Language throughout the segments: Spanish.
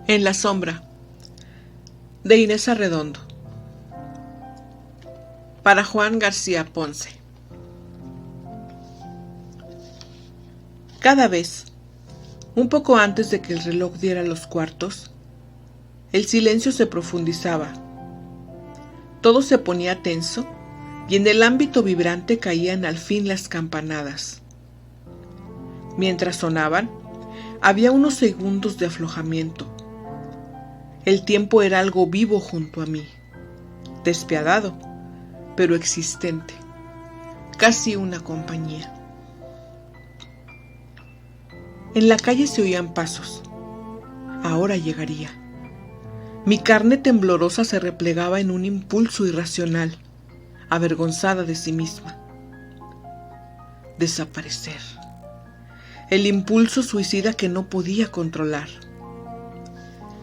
En la sombra, de Inés Arredondo. Para Juan García Ponce. Cada vez, un poco antes de que el reloj diera los cuartos, el silencio se profundizaba. Todo se ponía tenso y en el ámbito vibrante caían al fin las campanadas. Mientras sonaban, había unos segundos de aflojamiento. El tiempo era algo vivo junto a mí, despiadado, pero existente, casi una compañía. En la calle se oían pasos. Ahora llegaría. Mi carne temblorosa se replegaba en un impulso irracional, avergonzada de sí misma. Desaparecer. El impulso suicida que no podía controlar.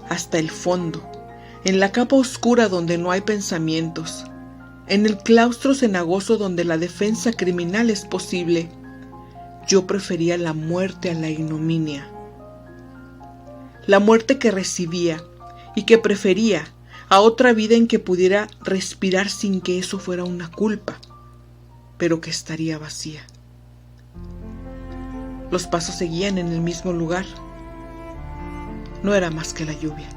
Hasta el fondo, en la capa oscura donde no hay pensamientos, en el claustro cenagoso donde la defensa criminal es posible, yo prefería la muerte a la ignominia. La muerte que recibía y que prefería a otra vida en que pudiera respirar sin que eso fuera una culpa, pero que estaría vacía. Los pasos seguían en el mismo lugar. No era más que la lluvia.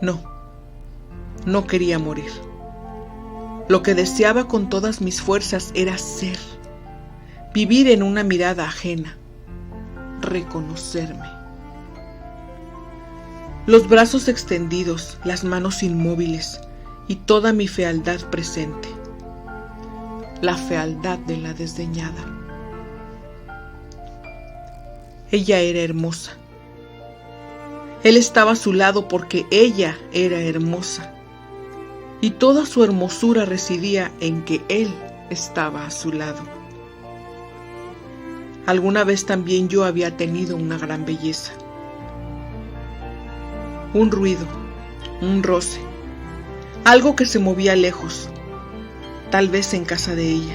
No quería morir. Lo que deseaba con todas mis fuerzas era ser, vivir en una mirada ajena, reconocerme. Los brazos extendidos, las manos inmóviles y toda mi fealdad presente. La fealdad de la desdeñada. Ella era hermosa. Él estaba a su lado porque ella era hermosa. Y toda su hermosura residía en que él estaba a su lado. Alguna vez también yo había tenido una gran belleza. Un ruido, un roce, algo que se movía lejos, tal vez en casa de ella,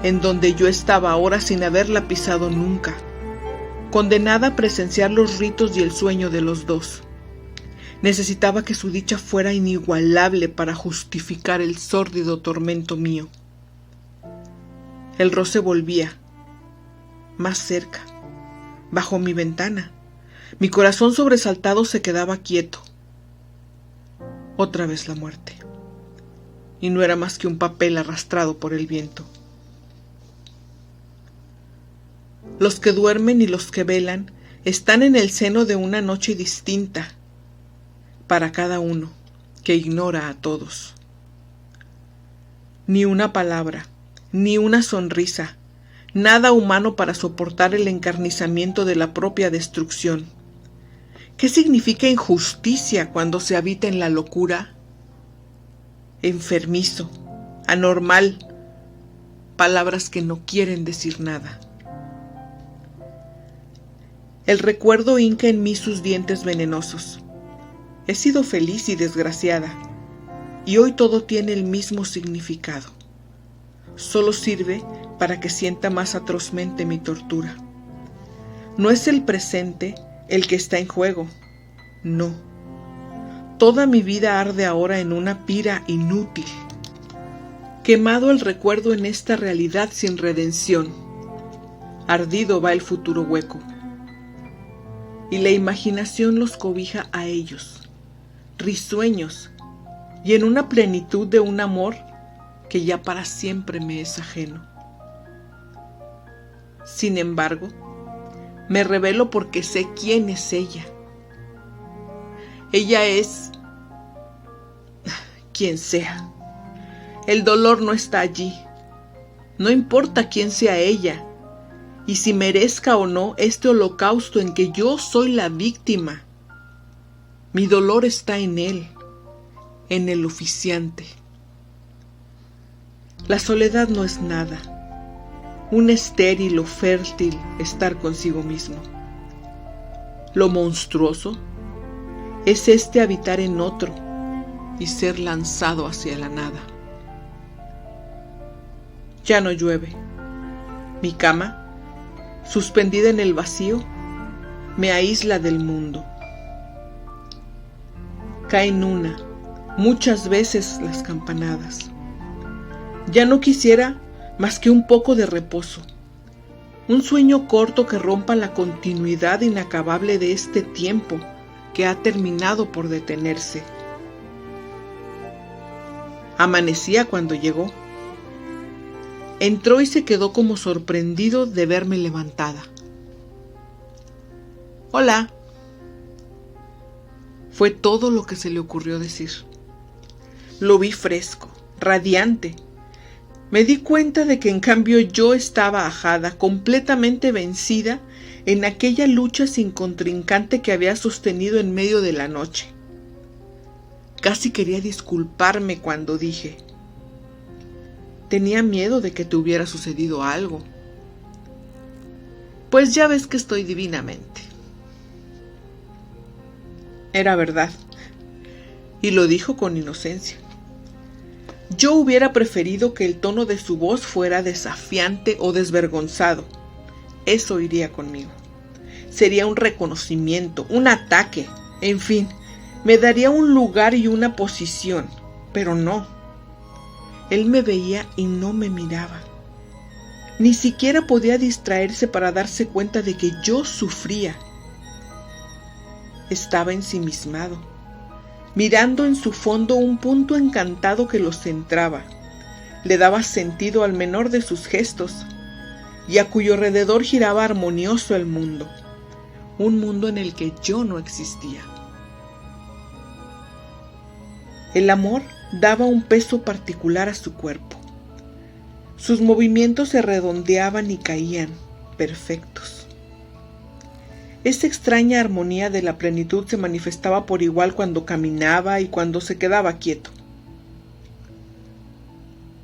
en donde yo estaba ahora sin haberla pisado nunca, condenada a presenciar los ritos y el sueño de los dos. Necesitaba que su dicha fuera inigualable para justificar el sórdido tormento mío. El roce volvía, más cerca, bajo mi ventana. Mi corazón sobresaltado se quedaba quieto. Otra vez la muerte. Y no era más que un papel arrastrado por el viento. Los que duermen y los que velan están en el seno de una noche distinta para cada uno que ignora a todos. Ni una palabra, ni una sonrisa, nada humano para soportar el encarnizamiento de la propia destrucción. ¿Qué significa injusticia cuando se habita en la locura? Enfermizo, anormal, palabras que no quieren decir nada. El recuerdo hinca en mí sus dientes venenosos. He sido feliz y desgraciada, y hoy todo tiene el mismo significado. Solo sirve para que sienta más atrozmente mi tortura. No es el presente el que está en juego, no. Toda mi vida arde ahora en una pira inútil. Quemado el recuerdo en esta realidad sin redención. Ardido va el futuro hueco. Y la imaginación los cobija a ellos, risueños, y en una plenitud de un amor que ya para siempre me es ajeno. Sin embargo, me revelo porque sé quién es ella. Ella es quien sea. El dolor no está allí. No importa quién sea ella, y si merezca o no este holocausto en que yo soy la víctima. Mi dolor está en él, en el oficiante. La soledad no es nada, un estéril o fértil estar consigo mismo. Lo monstruoso es habitar en otro y ser lanzado hacia la nada. Ya no llueve. Mi cama, suspendida en el vacío, me aísla del mundo. Caen muchas veces las campanadas. Ya no quisiera más que un poco de reposo, un sueño corto que rompa la continuidad inacabable de este tiempo que ha terminado por detenerse. Amanecía cuando llegó. Entró y se quedó como sorprendido de verme levantada. «Hola», fue todo lo que se le ocurrió decir. Lo vi fresco, radiante. Me di cuenta de que en cambio yo estaba ajada, completamente vencida en aquella lucha sin contrincante que había sostenido en medio de la noche. Casi quería disculparme cuando dije: tenía miedo de que te hubiera sucedido algo. Pues ya ves que estoy divinamente. Era verdad, y lo dijo con inocencia. Yo hubiera preferido que el tono de su voz fuera desafiante o desvergonzado. Eso iría conmigo. Sería un reconocimiento, un ataque, en fin, me daría un lugar y una posición, pero no. Él me veía y no me miraba. Ni siquiera podía distraerse para darse cuenta de que yo sufría. Estaba ensimismado, mirando en su fondo un punto encantado que lo centraba, le daba sentido al menor de sus gestos, y a cuyo alrededor giraba armonioso el mundo, un mundo en el que yo no existía. El amor daba un peso particular a su cuerpo. Sus movimientos se redondeaban y caían, perfectos. Esa extraña armonía de la plenitud se manifestaba por igual cuando caminaba y cuando se quedaba quieto.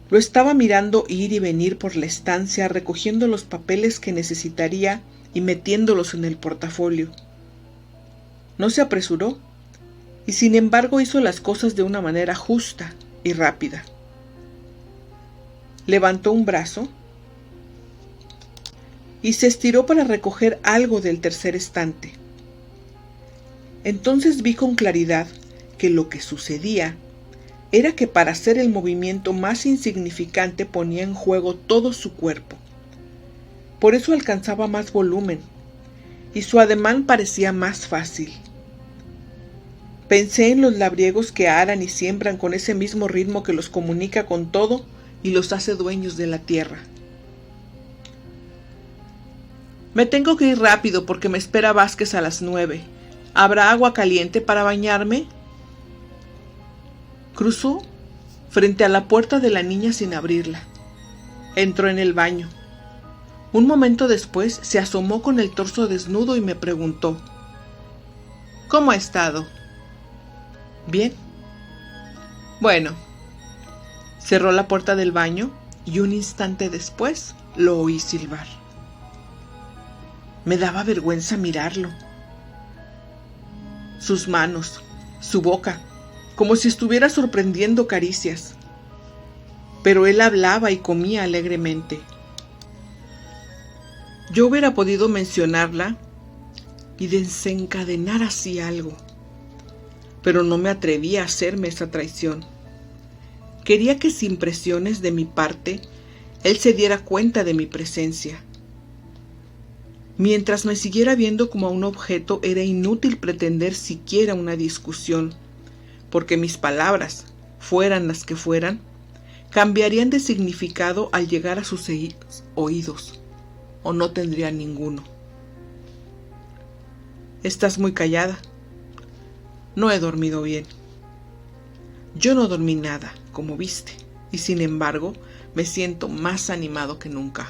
Lo estaba mirando ir y venir por la estancia, recogiendo los papeles que necesitaría y metiéndolos en el portafolio. No se apresuró, y sin embargo hizo las cosas de una manera justa y rápida. Levantó un brazo y se estiró para recoger algo del tercer estante. Entonces vi con claridad que lo que sucedía era que para hacer el movimiento más insignificante ponía en juego todo su cuerpo. Por eso alcanzaba más volumen y su ademán parecía más fácil. Pensé en los labriegos que aran y siembran con ese mismo ritmo que los comunica con todo y los hace dueños de la tierra. Me tengo que ir rápido porque me espera Vázquez a las 9. ¿Habrá agua caliente para bañarme? Cruzó frente a la puerta de la niña sin abrirla. Entró en el baño. Un momento después se asomó con el torso desnudo y me preguntó: ¿cómo ha estado? Bien. Bueno. Cerró la puerta del baño y un instante después lo oí silbar. Me daba vergüenza mirarlo. Sus manos, su boca, como si estuviera sorprendiendo caricias. Pero él hablaba y comía alegremente. Yo hubiera podido mencionarla y desencadenar así algo, pero no me atrevía a hacerme esa traición. Quería que sin presiones de mi parte, él se diera cuenta de mi presencia. Mientras me siguiera viendo como a un objeto, era inútil pretender siquiera una discusión, porque mis palabras, fueran las que fueran, cambiarían de significado al llegar a sus oídos, o no tendrían ninguno. Estás muy callada. No he dormido bien. Yo no dormí nada, como viste, y sin embargo me siento más animado que nunca.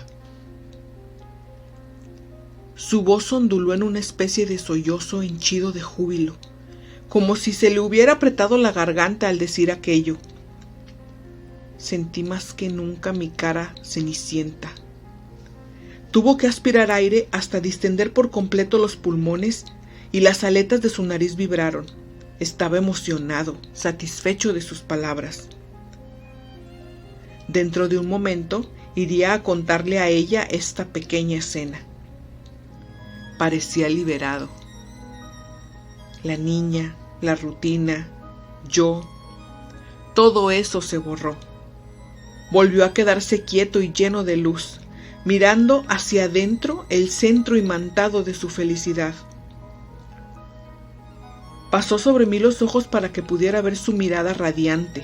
Su voz onduló en una especie de sollozo henchido de júbilo, como si se le hubiera apretado la garganta al decir aquello. Sentí más que nunca mi cara cenicienta. Tuvo que aspirar aire hasta distender por completo los pulmones y las aletas de su nariz vibraron. Estaba emocionado, satisfecho de sus palabras. Dentro de un momento iría a contarle a ella esta pequeña escena. Parecía liberado. La niña, la rutina, yo, todo eso se borró. Volvió a quedarse quieto y lleno de luz, mirando hacia adentro el centro imantado de su felicidad. Pasó sobre mí los ojos para que pudiera ver su mirada radiante.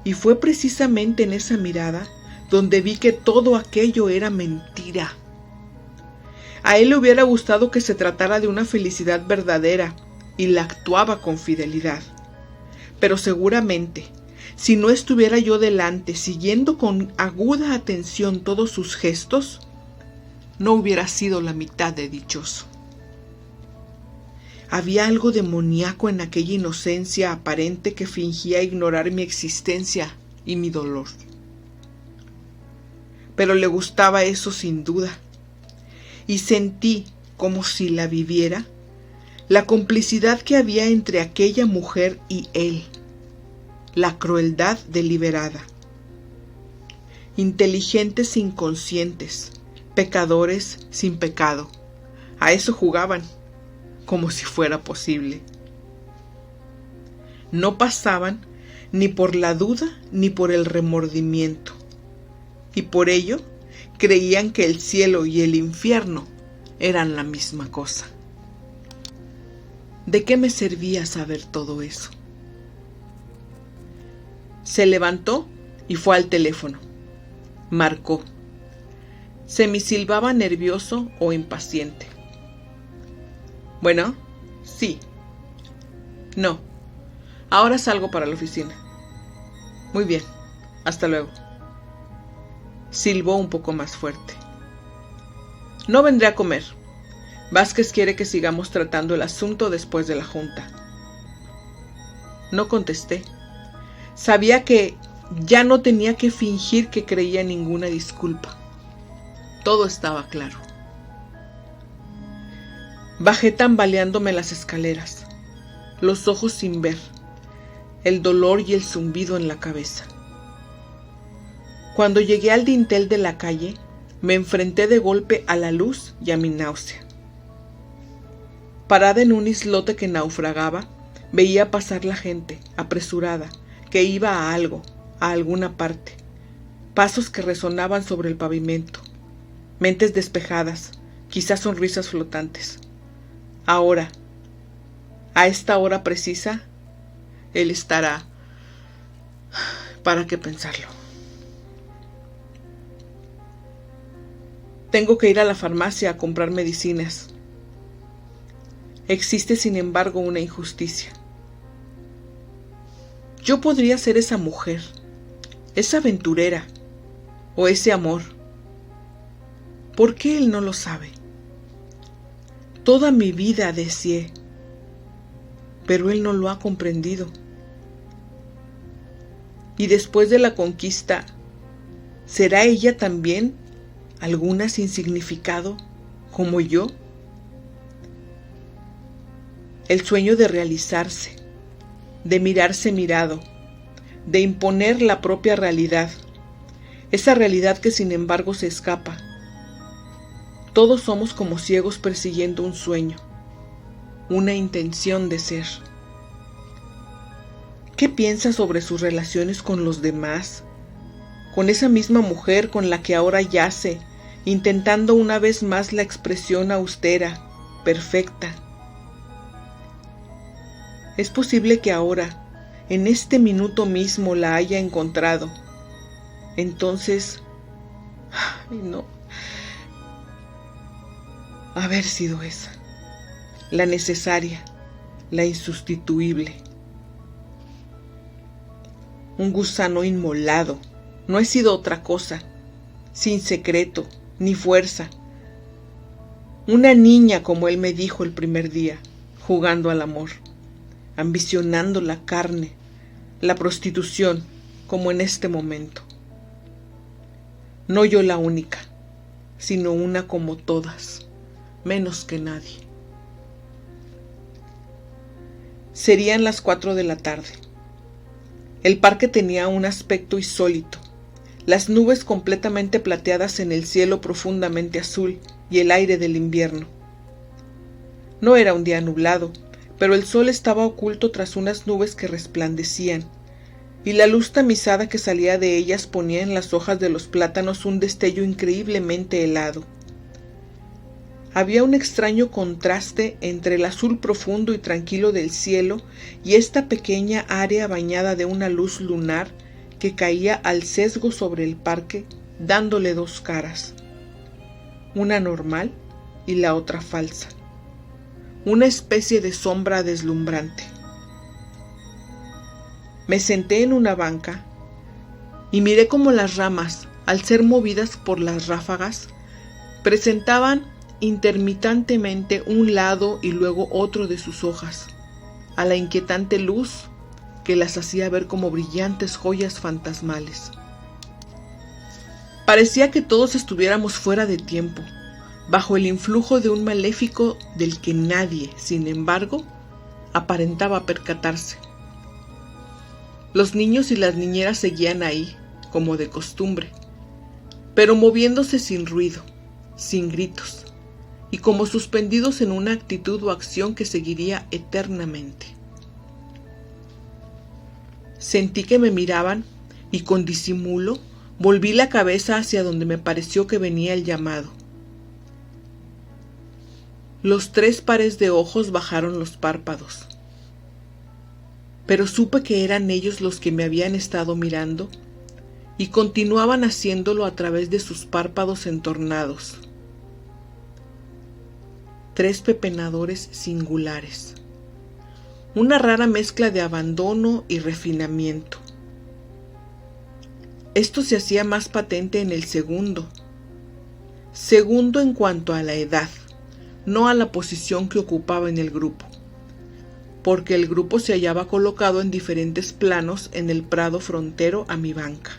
Y fue precisamente en esa mirada donde vi que todo aquello era mentira. A él le hubiera gustado que se tratara de una felicidad verdadera y la actuaba con fidelidad. Pero seguramente, si no estuviera yo delante siguiendo con aguda atención todos sus gestos, no hubiera sido la mitad de dichoso. Había algo demoníaco en aquella inocencia aparente que fingía ignorar mi existencia y mi dolor. Pero le gustaba eso sin duda, y sentí, como si la viviera, la complicidad que había entre aquella mujer y él, la crueldad deliberada. Inteligentes inconscientes, pecadores sin pecado, a eso jugaban, como si fuera posible. No pasaban ni por la duda ni por el remordimiento, y por ello creían que el cielo y el infierno eran la misma cosa. ¿De qué me servía saber todo eso? Se levantó y fue al teléfono. Marcó. Semisilbaba nervioso o impaciente. Bueno, sí. No. Ahora salgo para la oficina. Muy bien. Hasta luego. Silbó un poco más fuerte. No vendré a comer. Vázquez quiere que sigamos tratando el asunto después de la junta. No contesté. Sabía que ya no tenía que fingir que creía en ninguna disculpa. Todo estaba claro. Bajé tambaleándome las escaleras, los ojos sin ver, el dolor y el zumbido en la cabeza. Cuando llegué al dintel de la calle, me enfrenté de golpe a la luz y a mi náusea. Parada en un islote que naufragaba, veía pasar la gente, apresurada, que iba a algo, a alguna parte. Pasos que resonaban sobre el pavimento. Mentes despejadas, quizás sonrisas flotantes. Ahora, a esta hora precisa, él estará. ¿Para qué pensarlo? Tengo que ir a la farmacia a comprar medicinas. Existe, sin embargo, una injusticia. Yo podría ser esa mujer, esa aventurera, o ese amor. ¿Por qué él no lo sabe? Toda mi vida deseé, pero él no lo ha comprendido. Y después de la conquista, ¿será ella también alguna sin significado como yo? El sueño de realizarse, de mirarse mirado, de imponer la propia realidad, esa realidad que sin embargo se escapa. Todos somos como ciegos persiguiendo un sueño, una intención de ser. ¿Qué piensa sobre sus relaciones con los demás? Con esa misma mujer con la que ahora yace, intentando una vez más la expresión austera, perfecta. Es posible que ahora, en este minuto mismo, la haya encontrado. Entonces, no, haber sido esa, la necesaria, la insustituible. Un gusano inmolado, no he sido otra cosa, sin secreto, ni fuerza. Una niña, como él me dijo el primer día, jugando al amor, ambicionando la carne, la prostitución, como en este momento. No yo la única, sino una como todas, menos que nadie. Serían las 4 de la tarde. El parque tenía un aspecto insólito. Las nubes completamente plateadas en el cielo profundamente azul y el aire del invierno. No era un día nublado, pero el sol estaba oculto tras unas nubes que resplandecían, y la luz tamizada que salía de ellas ponía en las hojas de los plátanos un destello increíblemente helado. Había un extraño contraste entre el azul profundo y tranquilo del cielo y esta pequeña área bañada de una luz lunar que caía al sesgo sobre el parque, dándole dos caras, una normal y la otra falsa, una especie de sombra deslumbrante. Me senté en una banca y miré cómo las ramas, al ser movidas por las ráfagas, presentaban intermitentemente un lado y luego otro de sus hojas, a la inquietante luz que las hacía ver como brillantes joyas fantasmales. Parecía que todos estuviéramos fuera de tiempo, bajo el influjo de un maléfico del que nadie, sin embargo, aparentaba percatarse. Los niños y las niñeras seguían ahí, como de costumbre, pero moviéndose sin ruido, sin gritos, y como suspendidos en una actitud o acción que seguiría eternamente. Sentí que me miraban y con disimulo volví la cabeza hacia donde me pareció que venía el llamado. Los 3 pares de ojos bajaron los párpados, pero supe que eran ellos los que me habían estado mirando y continuaban haciéndolo a través de sus párpados entornados. 3 pepenadores singulares, una rara mezcla de abandono y refinamiento. Esto se hacía más patente en el segundo en cuanto a la edad, no a la posición que ocupaba en el grupo, porque el grupo se hallaba colocado en diferentes planos en el prado frontero a mi banca.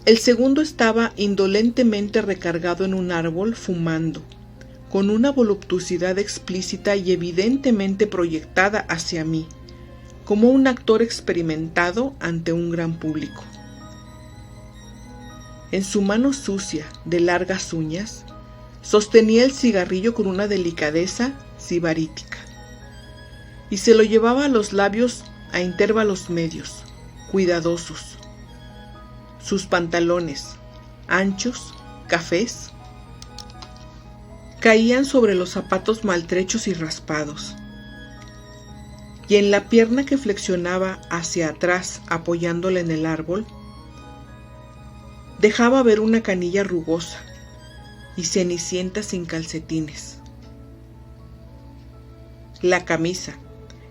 El segundo estaba indolentemente recargado en un árbol fumando, con una voluptuosidad explícita y evidentemente proyectada hacia mí, como un actor experimentado ante un gran público. En su mano sucia, de largas uñas, sostenía el cigarrillo con una delicadeza sibarítica, y se lo llevaba a los labios a intervalos medios, cuidadosos. Sus pantalones, anchos, cafés, caían sobre los zapatos maltrechos y raspados, y en la pierna que flexionaba hacia atrás apoyándola en el árbol, dejaba ver una canilla rugosa y cenicienta sin calcetines. La camisa,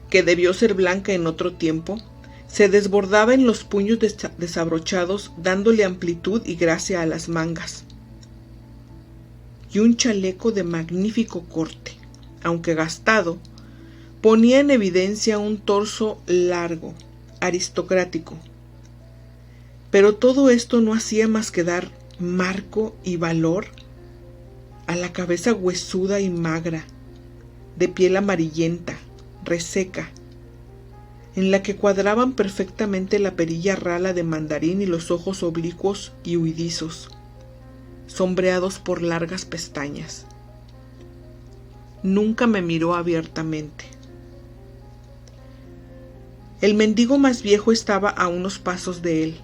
que debió ser blanca en otro tiempo, se desbordaba en los puños desabrochados, dándole amplitud y gracia a las mangas. Y un chaleco de magnífico corte, aunque gastado, ponía en evidencia un torso largo, aristocrático. Pero todo esto no hacía más que dar marco y valor a la cabeza huesuda y magra, de piel amarillenta, reseca, en la que cuadraban perfectamente la perilla rala de mandarín y los ojos oblicuos y huidizos, sombreados por largas pestañas. Nunca me miró abiertamente. El mendigo más viejo estaba a unos pasos de él,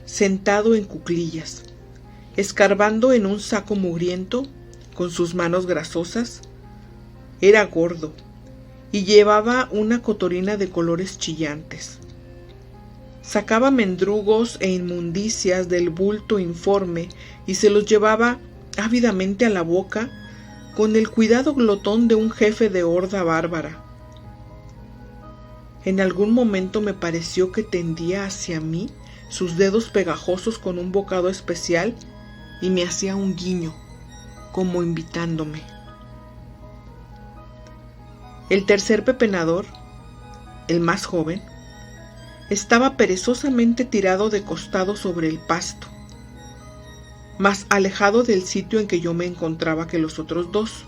sentado en cuclillas, escarbando en un saco mugriento con sus manos grasosas. Era gordo y llevaba una cotorina de colores chillantes. Sacaba mendrugos e inmundicias del bulto informe y se los llevaba ávidamente a la boca con el cuidado glotón de un jefe de horda bárbara. En algún momento me pareció que tendía hacia mí sus dedos pegajosos con un bocado especial y me hacía un guiño, como invitándome. El tercer pepenador, el más joven, estaba perezosamente tirado de costado sobre el pasto, más alejado del sitio en que yo me encontraba que los otros 2.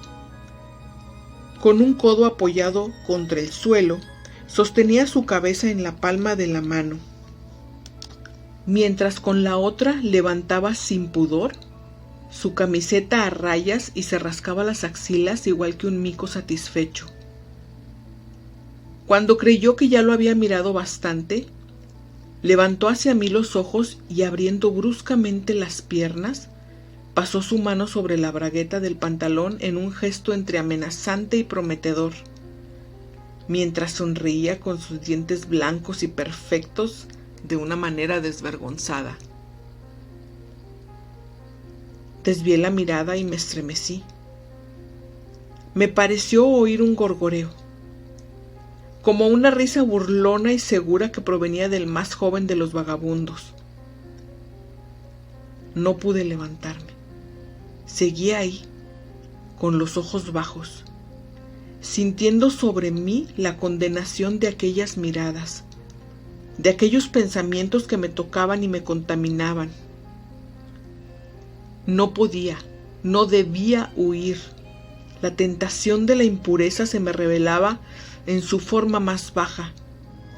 Con un codo apoyado contra el suelo, sostenía su cabeza en la palma de la mano, mientras con la otra levantaba sin pudor su camiseta a rayas y se rascaba las axilas igual que un mico satisfecho. Cuando creyó que ya lo había mirado bastante, levantó hacia mí los ojos y abriendo bruscamente las piernas, pasó su mano sobre la bragueta del pantalón en un gesto entre amenazante y prometedor, mientras sonreía con sus dientes blancos y perfectos de una manera desvergonzada. Desvié la mirada y me estremecí. Me pareció oír un gorgoreo, como una risa burlona y segura que provenía del más joven de los vagabundos. No pude levantarme. Seguí ahí, con los ojos bajos, sintiendo sobre mí la condenación de aquellas miradas, de aquellos pensamientos que me tocaban y me contaminaban. No podía, no debía huir. La tentación de la impureza se me revelaba en su forma más baja,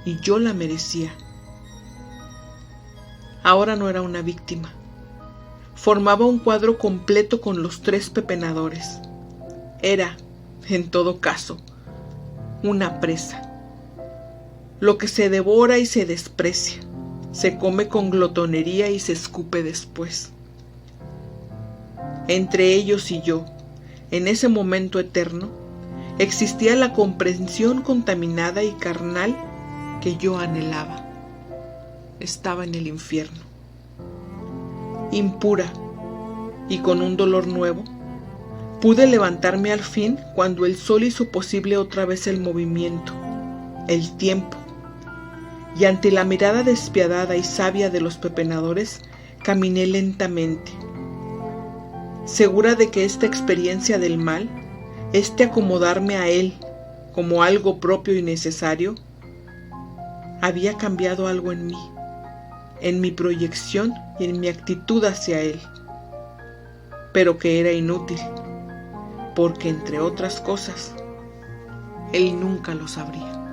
y yo la merecía. Ahora no era una víctima. Formaba un cuadro completo con los 3 pepenadores. Era, en todo caso, una presa. Lo que se devora y se desprecia, se come con glotonería y se escupe después. Entre ellos y yo, en ese momento eterno, existía la comprensión contaminada y carnal que yo anhelaba. Estaba en el infierno. Impura y con un dolor nuevo, pude levantarme al fin cuando el sol hizo posible otra vez el movimiento, el tiempo, y ante la mirada despiadada y sabia de los pepenadores, caminé lentamente, segura de que esta experiencia del mal, este acomodarme a él como algo propio y necesario, había cambiado algo en mí, en mi proyección y en mi actitud hacia él, pero que era inútil, porque entre otras cosas, él nunca lo sabría.